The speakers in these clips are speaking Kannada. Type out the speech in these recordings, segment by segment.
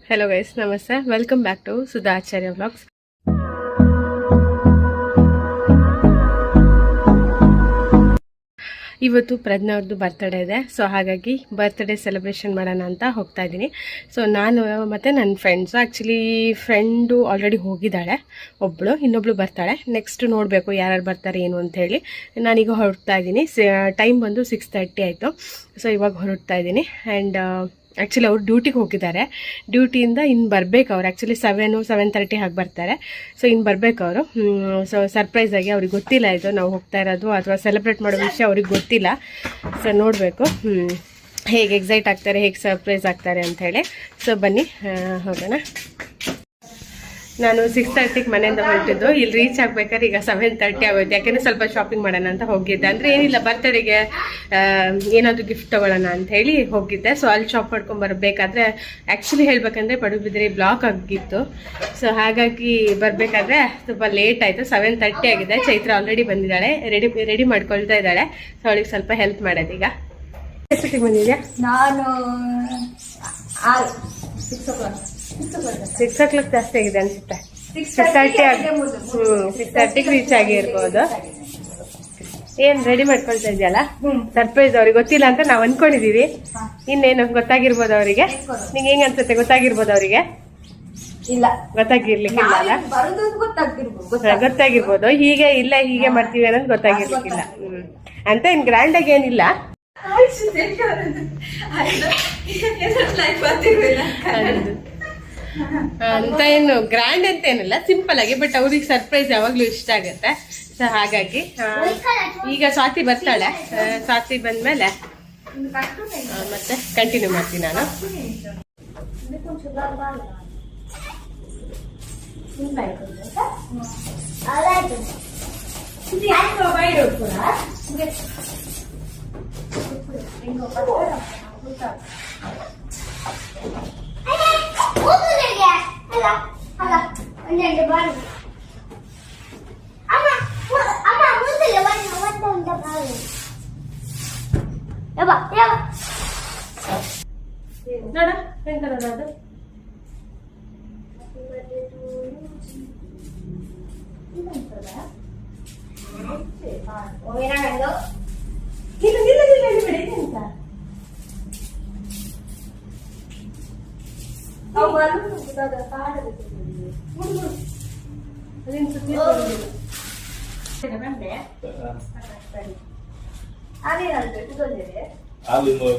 Hello guys, namaste. Welcome back to Sudha Acharya Vlogs. ಇವತ್ತು ಪ್ರಜ್ಞಾ ಅವ್ರದ್ದು ಬರ್ತ್ಡೇ ಇದೆ. ಸೊ ಹಾಗಾಗಿ ಬರ್ತ್ಡೇ ಸೆಲೆಬ್ರೇಷನ್ ಮಾಡೋಣ ಅಂತ ಹೋಗ್ತಾ ಇದ್ದೀನಿ. ಸೊ ನಾನು ಮತ್ತು ನನ್ನ ಫ್ರೆಂಡ್ಸು, ಆ್ಯಕ್ಚುಲಿ ಫ್ರೆಂಡು ಆಲ್ರೆಡಿ ಹೋಗಿದ್ದಾಳೆ, ಇನ್ನೊಬ್ಳು ಬರ್ತಾಳೆ. ನೆಕ್ಸ್ಟ್ ನೋಡಬೇಕು ಯಾರ್ಯಾರು ಬರ್ತಾರೆ ಏನು ಅಂಥೇಳಿ. ನಾನೀಗ ಹೊರಡ್ತಾ ಇದ್ದೀನಿ. ಟೈಮ್ ಬಂದು 6:30 ಆಯಿತು. ಸೊ ಇವಾಗ ಹೊರಡ್ತಾ ಇದ್ದೀನಿ. ಆ್ಯಂಡ್ ಆ್ಯಕ್ಚುಲಿ ಅವ್ರು ಡ್ಯೂಟಿಗೆ ಹೋಗಿದ್ದಾರೆ. ಡ್ಯೂಟಿಯಿಂದ ಇನ್ನು ಬರಬೇಕು ಅವ್ರು. ಆ್ಯಕ್ಚುಲಿ 7:30 ಹಾಗೆ ಬರ್ತಾರೆ. ಸೊ ಇನ್ನು ಬರಬೇಕು ಅವರು. ಸೊ ಸರ್ಪ್ರೈಸಾಗಿ ಅವ್ರಿಗೆ ಗೊತ್ತಿಲ್ಲ ಇದು ನಾವು ಹೋಗ್ತಾ ಇರೋದು ಅಥವಾ ಸೆಲೆಬ್ರೇಟ್ ಮಾಡೋ ವಿಷಯ ಅವ್ರಿಗೆ ಗೊತ್ತಿಲ್ಲ. ಸೊ ನೋಡಬೇಕು ಹೇಗೆ ಎಕ್ಸೈಟ್ ಆಗ್ತಾರೆ, ಹೇಗೆ ಸರ್ಪ್ರೈಸ್ ಆಗ್ತಾರೆ ಅಂಥೇಳಿ. ಸೊ ಬನ್ನಿ ಹೋಗೋಣ. ನಾನು 6:30ಗೆ ಮನೆಯಿಂದ ಹೊರಟಿದ್ದು. ಇಲ್ಲಿ ರೀಚ್ ಆಗ್ಬೇಕಾದ್ರೆ ಈಗ 7:30 ಆಗೋಯ್ತು. ಯಾಕೆಂದರೆ ಸ್ವಲ್ಪ ಶಾಪಿಂಗ್ ಮಾಡೋಣ ಅಂತ ಹೋಗಿದ್ದೆ. ಅಂದರೆ ಏನಿಲ್ಲ, ಬರ್ತ್ಡೇಗೆ ಏನಾದರೂ ಗಿಫ್ಟ್ ತೊಗೊಳ್ಳೋಣ ಅಂತ ಹೇಳಿ ಹೋಗಿದ್ದೆ. ಸೊ ಅಲ್ಲಿ ಶಾಪ್ ಮಾಡ್ಕೊಂಡು ಬರಬೇಕಾದ್ರೆ ಆ್ಯಕ್ಚುಲಿ ಹೇಳ್ಬೇಕಂದ್ರೆ ಪಡುಬಿದ್ರಿ ಬ್ಲಾಕ್ ಆಗಿತ್ತು. ಸೊ ಹಾಗಾಗಿ ಬರಬೇಕಾದ್ರೆ ಸ್ವಲ್ಪ ಲೇಟ್ ಆಯಿತು. 7:30 ಆಗಿದೆ. ಚೈತ್ರ ಆಲ್ರೆಡಿ ಬಂದಿದ್ದಾಳೆ, ರೆಡಿ ಮಾಡ್ಕೊಳ್ತಾ ಇದ್ದಾಳೆ. ಸೊ ಅವಳಿಗೆ ಸ್ವಲ್ಪ ಹೆಲ್ಪ್ ಮಾಡೋದೀಗ. ಎಷ್ಟೊತ್ತಿಗೆ ಬಂದಿದ್ಯಾ? ನಾನು 6 o'clock ಜಾಸ್ತಿ ಆಗಿದೆ ಅನ್ಸುತ್ತೆ. 6:30ಗೆ ರೀಚ್ ಆಗಿರ್ಬೋದು. ಏನ್ ರೆಡಿ ಮಾಡ್ಕೊಳ್ತಾ ಇದೆಯಲ್ಲ, ಸರ್ಪ್ರೈಸ್ ಅವ್ರಿಗೆ ಗೊತ್ತಿಲ್ಲ ಅಂತ ನಾವ್ ಅನ್ಕೊಂಡಿದೀವಿ. ಇನ್ನೇನು ಗೊತ್ತಾಗಿರ್ಬೋದು ಅವರಿಗೆ. ನಿಂಗೆ ಹೆಂಗ್ ಅನ್ಸುತ್ತೆ? ಗೊತ್ತಾಗಿರ್ಬೋದು ಅವರಿಗೆ? ಇಲ್ಲ, ಗೊತ್ತಾಗಿರ್ಲಿಕ್ಕಿಲ್ಲ ಅಲ್ಲ? ಗೊತ್ತಾಗಿರ್ಬೋದು. ಹೀಗೆ ಮಾಡ್ತೀವಿ ಅನ್ನೋದು ಗೊತ್ತಾಗಿರ್ಲಿಕ್ಕಿಲ್ಲ. ಅಂತ ಏನ್ ಗ್ರ್ಯಾಂಡ್ ಆಗಿ ಏನಿಲ್ಲ ಅಂತ, ಏನು ಗ್ರ್ಯಾಂಡ್ ಅಂತ ಏನಿಲ್ಲ, ಸಿಂಪಲ್ ಆಗಿ. ಬಟ್ ಅವ್ರಿಗೆ ಸರ್ಪ್ರೈಸ್ ಯಾವಾಗ್ಲೂ ಇಷ್ಟ ಆಗತ್ತೆ. ಸೊ ಹಾಗಾಗಿ ಈಗ ಸ್ವಾತಿ ಬರ್ತಾಳೆ. ಸ್ವಾತಿ ಬಂದ್ಮೇಲೆ ಮತ್ತೆ ಕಂಟಿನ್ಯೂ ಮಾಡ್ತೀನಿ ನಾನು. ನೋಡ ಹೆಂಗದ ಅದು.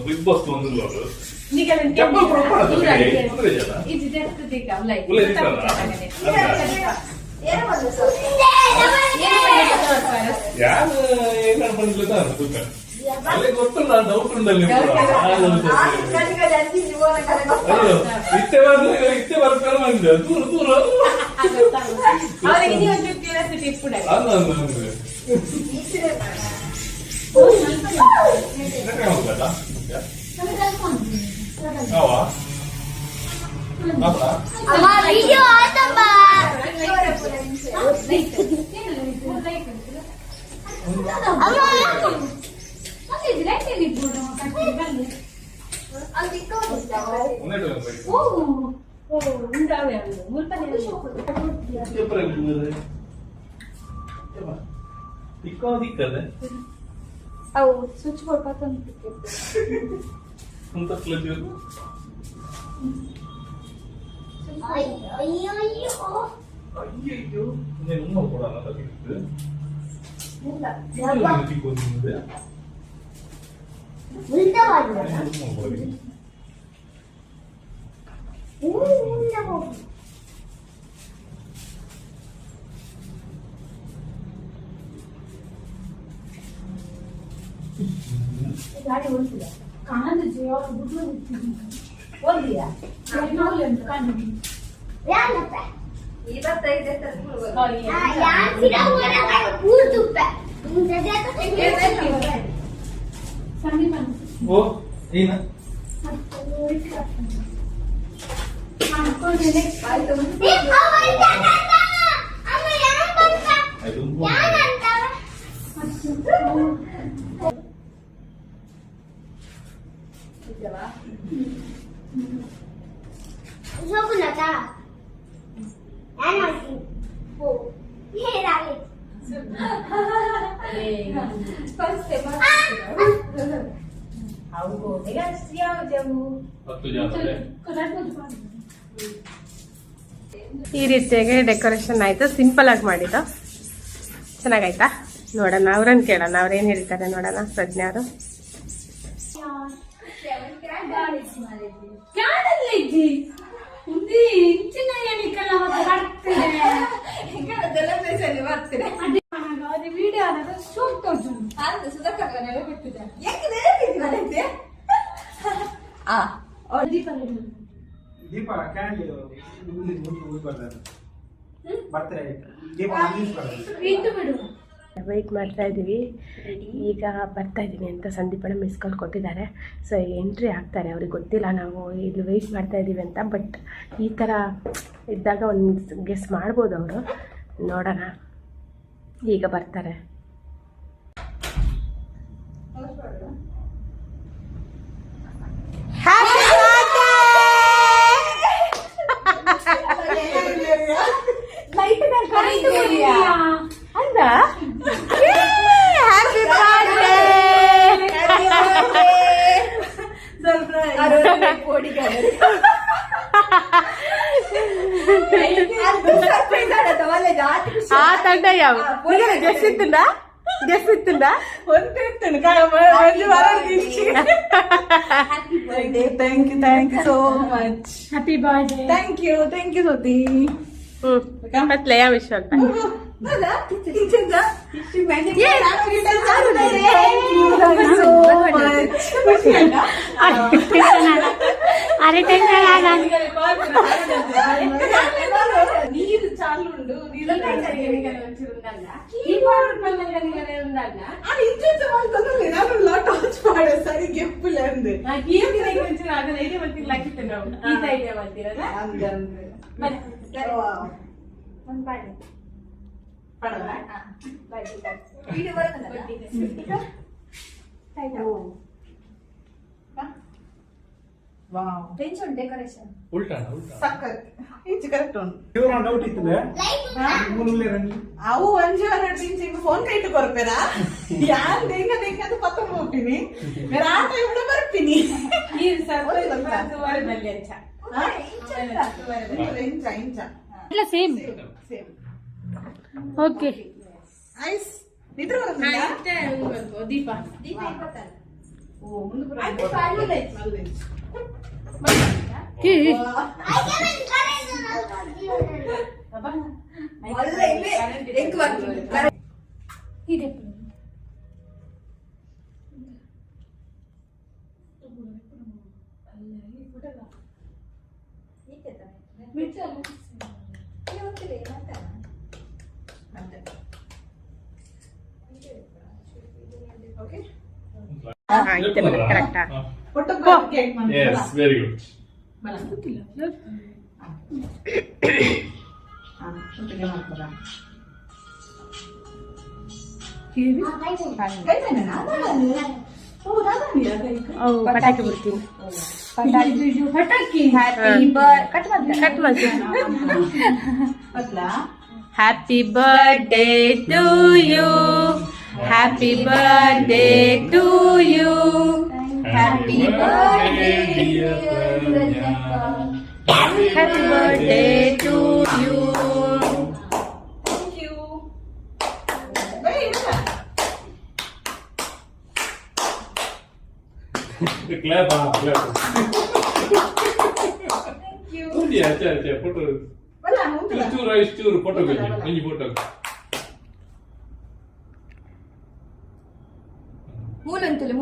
ಬಿಗ್ ಬಾಸ್ ಬಂದಿಲ್ಲ. ಗೊತ್ತಲ್ಲ, ಡೌಟ್ ಉಂಟಲ್ಲಿ. ಇತ್ತೆ ಬರ್ತಾರೆ ಬಂದ ದೂರ ದೂರ ಸ್ವಿಚ್ ಬೋರ್ಡ್ ಗಾಡಿ ಓಡಿಸಿದ ಕಾಣದ ಜೀವ ಬಿಟ್ಟು ಓದಿಯಾ ಹತ್ತು ಜನ ಈ ರೀತಿಯಾಗಿ ಡೆಕೋರೇಷನ್ ಆಯ್ತು, ಸಿಂಪಲ್ ಆಗಿ ಮಾಡಿದ್ದು. ಚೆನ್ನಾಗಾಯ್ತಾ? ನೋಡೋಣ, ಅವ್ರನ್ನ ಕೇಳೋಣ, ಅವ್ರೇನ್ ಹೇಳ್ತಾರೆ ನೋಡೋಣ. ಪ್ರಜ್ಞಾ ಅವರು ದೀಪ ಕ್ಯಾಂಡಲ್ ಬರ್ತಾರೆ. ದೀಪ ವೆಯ್ಟ್ ಮಾಡ್ತಾ ಇದ್ದೀವಿ. ಈಗ ಬರ್ತಾ ಇದ್ದೀವಿ ಅಂತ ಸಂದೀಪಣ್ಣ ಮಿಸ್ ಕಾಲ್ ಕೊಟ್ಟಿದ್ದಾರೆ. ಸೊ ಎಂಟ್ರಿ ಆಗ್ತಾರೆ, ಅವ್ರಿಗೆ ಗೊತ್ತಿಲ್ಲ ನಾವು ಇಲ್ಲಿ ವೆಯ್ಟ್ ಮಾಡ್ತಾ ಇದ್ದೀವಿ ಅಂತ. ಬಟ್ ಈ ಥರ ಇದ್ದಾಗ ಒಂದು ಗೆಸ್ ಮಾಡ್ಬೋದು ಅವರು. ನೋಡೋಣ, ಈಗ ಬರ್ತಾರೆ. ಹೌದಾ? Happy birthday. ఆ తండయ్యావు గెస్ ఇస్తుందా? గెస్ ఇస్తుందా? Thank you so much. Happy birthday. Thank you Soti. ಅತ್ಲೆಯ ವಿಷಯ ಅಂತ నీరు చాలుండు ಟಾರ್ಚ್ ಮಾಡೇಸರಿ ಗೆಪ್ಪುಲೆಂದು ಡೆಕೋರೇಷನ್ ಡೌಟ್ ಇತ್ತು ಅವು ಒಂಜು ಫೋನ್ ಕೈಟ್ ಕೊರ್ಪೇರಾ ಯಾರು ದೇಂಗ ಅದು ಪತ್ತ ಹೋಗ್ತೀನಿ ರಾಟ ಇವಳು ಬರ್ತೀನಿ ಇಲ್ಲ ಸೇಮ್ ಓಕೆ ಐಸ್ ನಿದ್ರೆ ದೀಪ ಕರೆಕ್ಟಾ? Yes very good. ಪಟಾಕಿ ಬಿಡ್ತೀನಿ. ಕಟ್ ಮಾಡ್ತೀನಿ. Happy birthday to you, happy birthday to you, happy birthday, happy birthday to you. Clap, clap. Acha, photo. Churu, photo biji, photo. ಮೂಲಂತಲೆ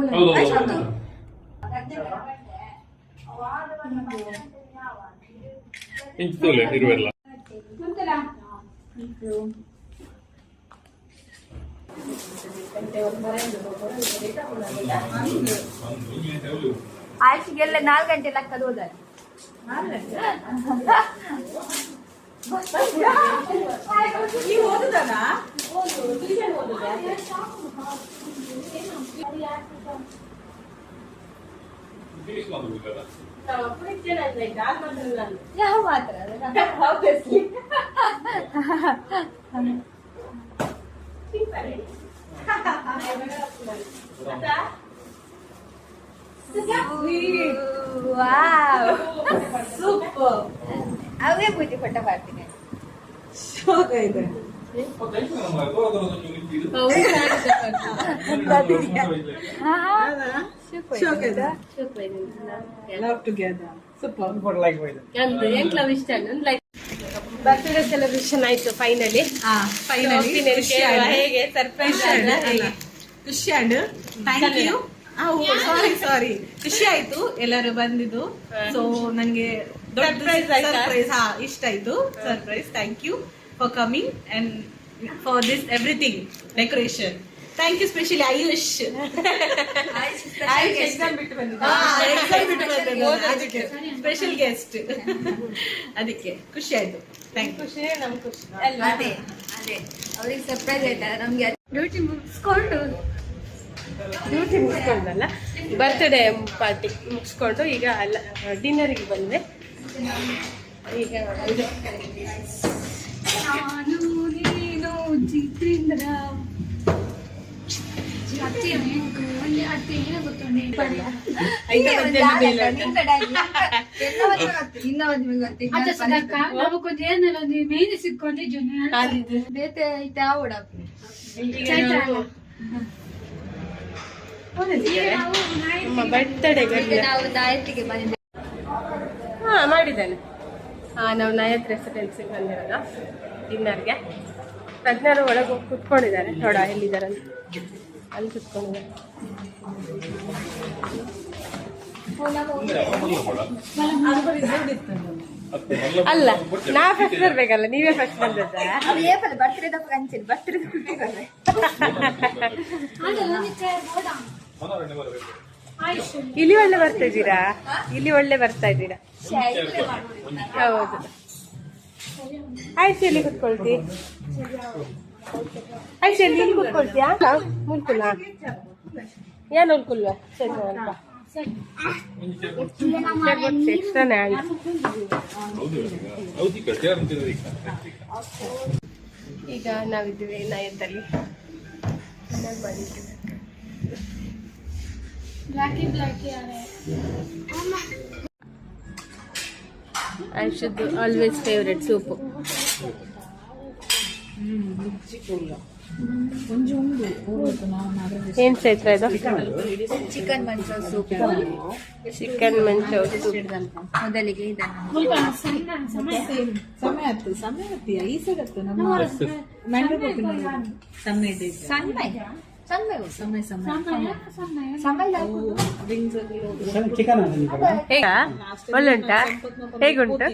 ಇಂಚುತ್ತಲೆ ಇರುವೆಲ್ಲ. ಆಯ್ಸಿಗೆಲ್ಲ 4 ಗಂಟೆ ಲೆಕ್ಕದ ಹೋದಾರೆ. ನೀವು ಓದುದನಾ? ಫಿನಿಶ್ ಮಾಡ್ಬೇಕಲ್ಲ. ಯಾವ ಮಾತ್ರ ಸೂಪರ್ ಅವೇ ಬುದ್ಧಿ ಪಟ್ಟ ಮಾಡ್ತೀನಿ. ಶೋಕ ಇದೆ. ಶೋಕ ಇದೆ. Love together. Super. But like with it. Birthday celebration ಆಯ್ತು ಫೈನಲಿ. ಹೇಗೆ ಸರ್ಪ್ರೈಸ್ ಖುಷಿ ಆಯ್ತು. Thank you. ಸಾರಿ ಖುಷಿ ಆಯ್ತು ಎಲ್ಲರೂ ಬಂದಿದ್ದು. ಸೊ ನನ್ಗೆ Surprise ಆಯ್ತಾ? ಸರ್ಪ್ರೈಸ್ ಇಷ್ಟ ಆಯ್ತು. Surprise. Thank you for coming and for this everything decoration. Thank you specially Ayush. Exam ಬಿಟ್ಟು ಬಂದಿದ್ದೆ. ಅದಕ್ಕೆ ಸ್ಪೆಷಲ್ ಗೆಸ್ಟ್. ಅದಕ್ಕೆ ಖುಷಿ ಆಯ್ತು. Thank you. ಖುಷಿ ನಮ್ ಖುಷಿ ಅದೇ ಅವ್ರಿಗೆ ಸರ್ಪ್ರೈಸ್ ಆಯ್ತಲ್ಲ ನಮ್ಗೆ ಡ್ಯೂಟಿ ಮುಗಿಸ್ಕೊಂಡು ಡ್ಯೂಟಿ ಮುಗಿಸ್ಕೊಂಡಲ್ಲ ಬರ್ತ್ಡೇ ಪಾರ್ಟಿ ಮುಗಿಸ್ಕೊಂಡು ಈಗ ಅಲ್ಲ ಡಿನ್ನರಿಗೆ ಬಂದ್ವಿ. ಈಗ ಇದು ನಾನು ನೀನು ಜಿತೇಂದ್ರ ನಮ್ಮ ಬರ್ತ್ಡೇಗೆ ನಾವು ದಾಯತ್ತಿಗೆ ಬಂದಿದ್ದೇವೆ. ಹಾ ಮಾಡಿದ್ದಾನೆ. ನಾವು ನಯತ್ ರೆಸಿಡೆನ್ಸಿಗೆ ಬಂದಿರೋದು ಡಿನ್ನರ್ಗೆ. ಪ್ರಜ್ಞಾರು ಒಳಗೆ ಹೋಗಿ ಕುತ್ಕೊಂಡಿದ್ದಾರೆ. ನೋಡ ಎಲ್ಲಿದ್ದಾರೆ ಅಂತ ಅಲ್ಲಿ ಕುತ್ಕೊಂಡಿದ್ದಾರೆ. ಅಲ್ಲ ನಾ ಫಸ್ಟ್ ಬರ್ಬೇಕಲ್ಲ, ನೀವೇ ಫಸ್ಟ್ ಬಂದದ್ದ. ಅದು ಏಪಲ್ಲ ಬರ್ತ್ಡೇ ತಪ್ಪ ಕಂಚಿಲ್ಲ ಬರ್ತ್ಡೇ ಇಲ್ಲಿ ಒಳ್ಳೆ ಬರ್ತಾ ಇದ್ದೀರಾ, ಇಲ್ಲಿ ಒಳ್ಳೆ ಬರ್ತಾ ಇದ್ದೀರಾ. ಹೌದು. ಆಯ್ತು ಎಲ್ಲಿ ಕುತ್ಕೊಳ್ತಿ? ಆಯ್ತು ಎಲ್ಲಿ ಇಲ್ಲಿ ಕುತ್ಕೊಳ್ತೀಯಾ? ಮುಲ್ಕುಲ ಏನು ಉಲ್ಕುಲ್ವ ಸರಿ ಅಲ್ಪ ಎಕ್ಸ್ಟ್ರಾನೇ ಆಯ್ತು. ಈಗ ನಾವಿದ್ದೀವಿ ನಯತ್ತಲ್ಲಿ ಮಾಡಿದ್ದೀವಿ. ಐಶುದ್ದು ಆಲ್ವೇಸ್ ಫೇವ್ರೆಟ್ ಸೂಪು. ಏನ್ ಚೈತ್ರ ಇದು? Chicken ಮಂಚೂರ್ soup. Chicken ಮಂಚೂರ್ soup. ಮೊದಲಿಗೆ ಇದನ್ನು Chicken. ಹೇಗ ಒಳ್ಳುಂಟಾ? ಹೇಗುಂಟು?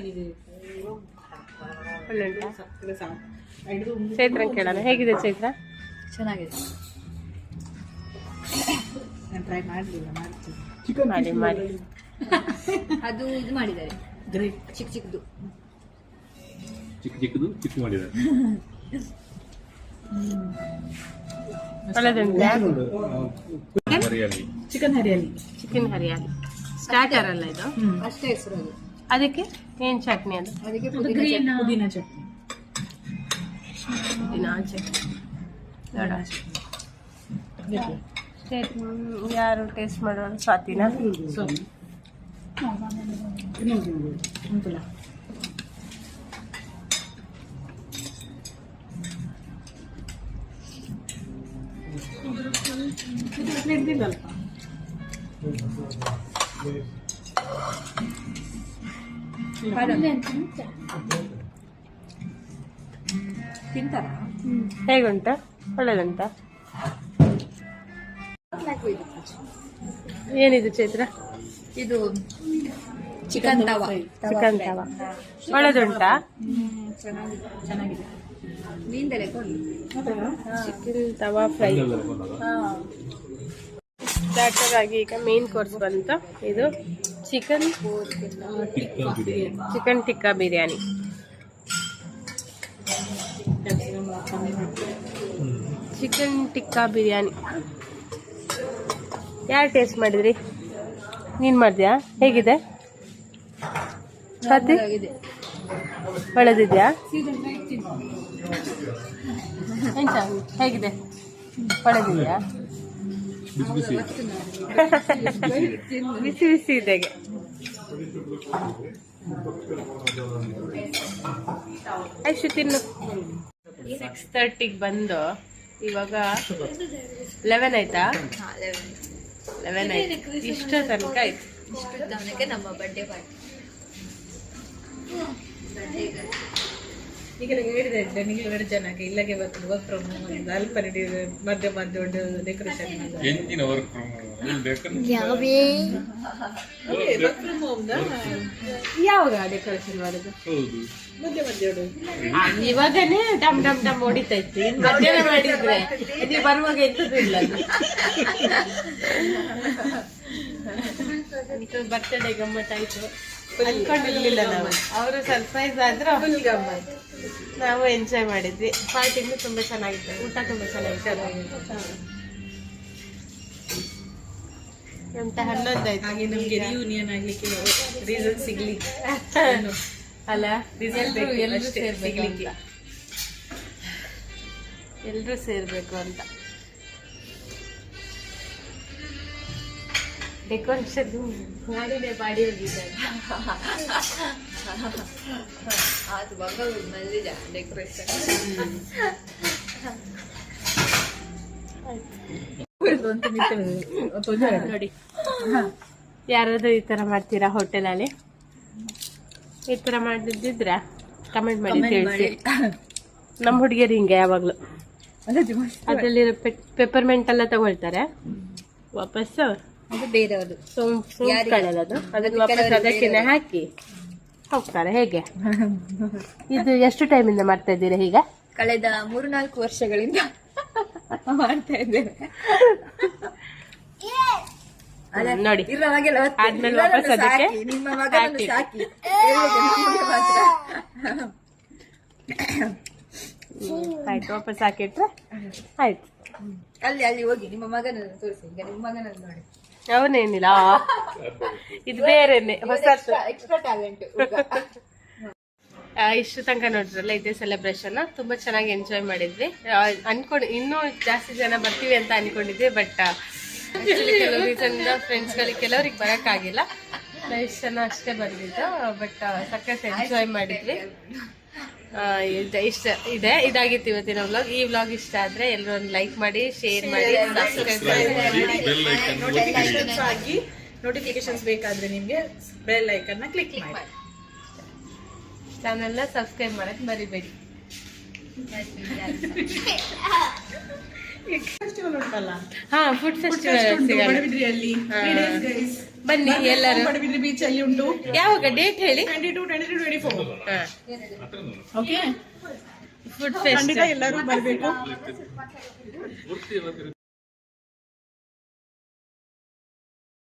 ಒಳ್ಳುಂಟಾ? ಚೈತ್ರ ಕೇಳೋಣ. ಹೇಗಿದೆ ಚೈತ್ರ? ಚೆನ್ನಾಗಿದೆ. ಟ್ರೈ ಮಾಡಲಿಲ್ಲ, ಮಾಡಿ ಮಾಡಿ. ಅದು ಇದು ಮಾಡಿದ್ದಾರೆ ಚಿಕ್ಕ ಚಿಕ್ಕದು ಚಿಕ್ಕ ಮಾಡಿದ್ದಾರೆ. ಒಳ್ಳೆದುಂಟಾ? Hariyali chicken hariyali. Chicken hariyali starter ಅಲ್ಲ ಇದು? ಅಷ್ಟೇ ಹೆಸರು ಅದು. ಅದಕ್ಕೆ ಏನ್ ಚಟ್ನಿ ಅದು? ಅದಕ್ಕೆ ಪುದೀನ ಚಟ್ನಿ. ಪುದೀನಾ ಚಟ್ನಿ. ನೋಡ ಯಾರು ಟೇಸ್ಟ್ ಮಾಡೋರು? ಸ್ವಾತಿನಾ? ತಿಂತಾರ? ಹೇಗುಂಟ? ಒಳ್ಳೆದುಂಟಾ? ಏನಿದು ಚೈತ್ರ? ಇದು ಚಿಕನ್ ತವಾ. ಚಿಕನ್ ತವಾ ಒಳ್ಳೆದುಂಟಾ? ಚೆನ್ನಾಗಿದೆ. ನೀಂದಲೇ ಕೊಂಡು ಚಿಕನ್ ತವಾ ಫ್ರೈ. ಸ್ಟಾರ್ಟರ್ ಆಗಿ ಈಗ ಮೇನ್ ಕೋರ್ಸ್ ಬಂತು. ಇದು ಚಿಕನ್ ಟಿಕ್ಕಾ ಬಿರಿಯಾನಿ. ಚಿಕನ್ ಟಿಕ್ಕಾ ಬಿರಿಯಾನಿ ಯಾರು ಟೇಸ್ಟ್ ಮಾಡಿದ್ರಿ? ನೀನ್ ಮಾಡ್ದ್ಯಾ? ಹೇಗಿದೆ ಸ್ವಾತಿ? ಒಳ್ಳೆದಿದ್ಯಾ? ಎಂತ ಹೇಗಿದೆ? ಒಳ್ಳೆದಿದ್ಯಾ? ಬಿಸಿ ಬಿಸಿ ಬಿಸಿ ಇದೆಗೆ. ಐಶು ತಿನ್ನು. 6:30 ಬಂದು ಇವಾಗ 11 ಆಯ್ತಾ? 11 ಆಯ್ತು. ಇಷ್ಟು ತನಕ ಆಯ್ತು. ಇಷ್ಟು ತನಕ ನಮ್ಮ ಬರ್ಡೇ ಪಾರ್ಟಿ. ಈಗ ಹೇಳಿದೆ ನನಗೆ 2 ಜನಕ್ಕೆ ಇಲ್ಲಗೆ ಬರ್ತಾರೆ ವರ್ಕ್ ಫ್ರಮ್ ಹೋಮ್ ಒಂದು ಅಲ್ಪ ಮಧ್ಯ ದೊಡ್ಡ ಡೆಕೋರೇಷನ್ ಎಂಜಿನ work from work from home ಯಾವಾಗ ಡೆಕೋರೇಷನ್ ಮಾಡೋದು? ಹೌದು. ಮಧ್ಯ ಇವಾಗನೇ ಡಮ್ ಡಮ್ ಡಮ್ ಹೊಡಿತಾ ಇತ್ತು. ಇನ್ನು ಮಧ್ಯಾಹ್ನ ಮಾಡಿದ್ರೆ ನೀವು ಬರುವಾಗ ಎಂತದ್ದು ಇಲ್ಲ. ಅದು ಬರ್ತಡೇ ಗಮ್ಮತ್ತಾಯ್ತು. ಅನ್ಕೊಂಡಿರ್ಲಿಲ್ಲ ನಾವು. ಅವರು ಸರ್ಪ್ರೈಸ್ ಆದ್ರು ಫುಲ್ ಗಮ್ಮತ್. ನಾವು ಎಂಜಾಯ್ ಮಾಡಿದ್ವಿ. ಪಾರ್ಟಿನೂ ತುಂಬಾ ಚೆನ್ನಾಗಿತ್ತು, ಊಟ ತುಂಬಾ ಚೆನ್ನಾಗಿತ್ತು. ಅಂತ 11 ಆಯ್ತು. ಹಾಗೆ ನಮ್ಗೆ ರಿಯೂನಿಯನ್ ಆಗ್ಲಿಕ್ಕೆ ರೀಸನ್ ಸಿಗ್ಲಿ ಅಲ್ಲ, ಎಲ್ರೂ ಸಿಗ್ಲಿಕ್ಕೆ ಎಲ್ರೂ ಸೇರ್ಬೇಕು ಅಂತ. ಡೆಕೋರೇಷನ್ ಗಾಡಿನೇ ಬಾಡಿ ಹೋಗಿದ್ದಾರೆ. ಅದು ಬಂಗ ಮಲ್ಲಿದ ಡೆಕೋರೇಷನ್. ನೋಡಿ, ಯಾರಾದ್ರೂ ಈ ತರ ಮಾಡ್ತೀರಾ ಹೋಟೆಲಲ್ಲಿ? ಈ ತರ ಮಾಡಿದ್ರೆ ಕಮೆಂಟ್ ಮಾಡಿ ತಿಳಿಸಿ. ನಮ್ಮ ಹುಡುಗಿಯರು ಹಿಂಗೆ ಯಾವಾಗ್ಲೂ ಅದ್ರಲ್ಲಿರೋ ಪೆಪ್ಪರ್ಮೆಂಟ್ ಎಲ್ಲ ತಗೊಳ್ತಾರೆ, ವಾಪಸ್ಸು ಅದು ಬೇರೆಯವರು ಕಳೆಯೋದು ಅದನ್ನ ವಾಪಸ್ ಅದಕ್ಕೆ ಹಾಕಿ ಹೋಗ್ತಾರೆ. ಹೇಗೆ ಇದು ಎಷ್ಟು ಟೈಮಿಂದ ಮಾಡ್ತಾ ಇದ್ದೀರಾ? ಹೀಗೆ ಕಳೆದ 3-4 ವರ್ಷಗಳಿಂದ ಮಾಡ್ತಾ ಇದ್ದೇವೆ. ನೋಡಿ, ಆದ್ಮೇಲೆ ವಾಪಸ್ ಅದಕ್ಕೆ ನಿಮ್ಮ ಮಗನನ್ನು ಸಾಕಿ ಆಯ್ತು, ವಾಪಸ್ ಹಾಕಿಟ್ರೆ ಆಯ್ತು. ಅಲ್ಲಿ ಹೋಗಿ ನಿಮ್ಮ ಮಗನನ್ನು ತೋರಿಸಿ. ಈಗ ನಿಮ್ಮ ಮಗನನ್ನು ನೋಡಿ, ಅವನೇನಿಲ್ಲ, ಇದು ಬೇರೆನೆ ಹೊಸ ಎಕ್ಸ್ಟ್ರಾ ಟ್ಯಾಲೆಂಟ್. ಇಷ್ಟು ತನಕ ನೋಡಿದ್ರಲ್ಲ, ಇದೇ ಸೆಲೆಬ್ರೇಷನ್ ತುಂಬಾ ಚೆನ್ನಾಗಿ ಎಂಜಾಯ್ ಮಾಡಿದ್ವಿ. ಇನ್ನೂ ಜಾಸ್ತಿ ಜನ ಬರ್ತೀವಿ ಅಂತ ಅನ್ಕೊಂಡಿದ್ವಿ, ಬಟ್ ಕೆಲವು ರೀಸನ್ನಿಂದ ಫ್ರೆಂಡ್ಸ್ಗಳಿಗೆ ಕೆಲವ್ರಿಗೆ ಬರೋಕ್ಕಾಗಿಲ್ಲ. ಇಷ್ಟು ಜನ ಅಷ್ಟೇ ಬಂದಿದ್ದು, ಬಟ್ ಸಖತ್ ಎಂಜಾಯ್ ಮಾಡಿದ್ವಿ. ಇಷ್ಟ ಇದೆ, ಇದಾಗಿತ್ತು ಇವತ್ತಿನ ವ್ಲಾಗ್. ಈ ವ್ಲಾಗ್ ಇಷ್ಟ ಆದ್ರೆ ಎಲ್ಲರೂ ಒಂದು ಲೈಕ್ ಮಾಡಿ, ಶೇರ್ ಮಾಡಿ, ಸಬ್ಸ್ಕ್ರೈಬ್ ಮಾಡಿ. ನೋಟಿಫಿಕೇಶನ್ಸ್ ಬೇಕಾದ್ರೆ ನಿಮ್ಗೆ ಬೆಲ್ ಐಕನ್ ನ ಕ್ಲಿಕ್ ಮಾಡಿ. ಚಾನೆಲ್ನ ಸಬ್ಸ್ಕ್ರೈಬ್ ಮಾಡಕ್ ಮರಿಬೇಡಿ. ಫೆಸ್ಟಿವಲ್ ಉಂಟಲ್ಲ, ಹಾ, ಫುಡ್ ಫೆಸ್ಟಿವಲ್ ಪಡುಬಿದ್ರಿಯಲ್ಲಿ ಬನ್ನಿ ಎಲ್ಲರೂ. ಪಡುಬಿದ್ರಿ ಬೀಚ್ ಅಲ್ಲಿ ಉಂಟು. ಯಾವಾಗ ಡೇಟ್ ಹೇಳಿ? 22, 23, 24. ಓಕೆ, ಫುಡ್ ಖಂಡಿತ ಎಲ್ಲರೂ ಬರಬೇಕು.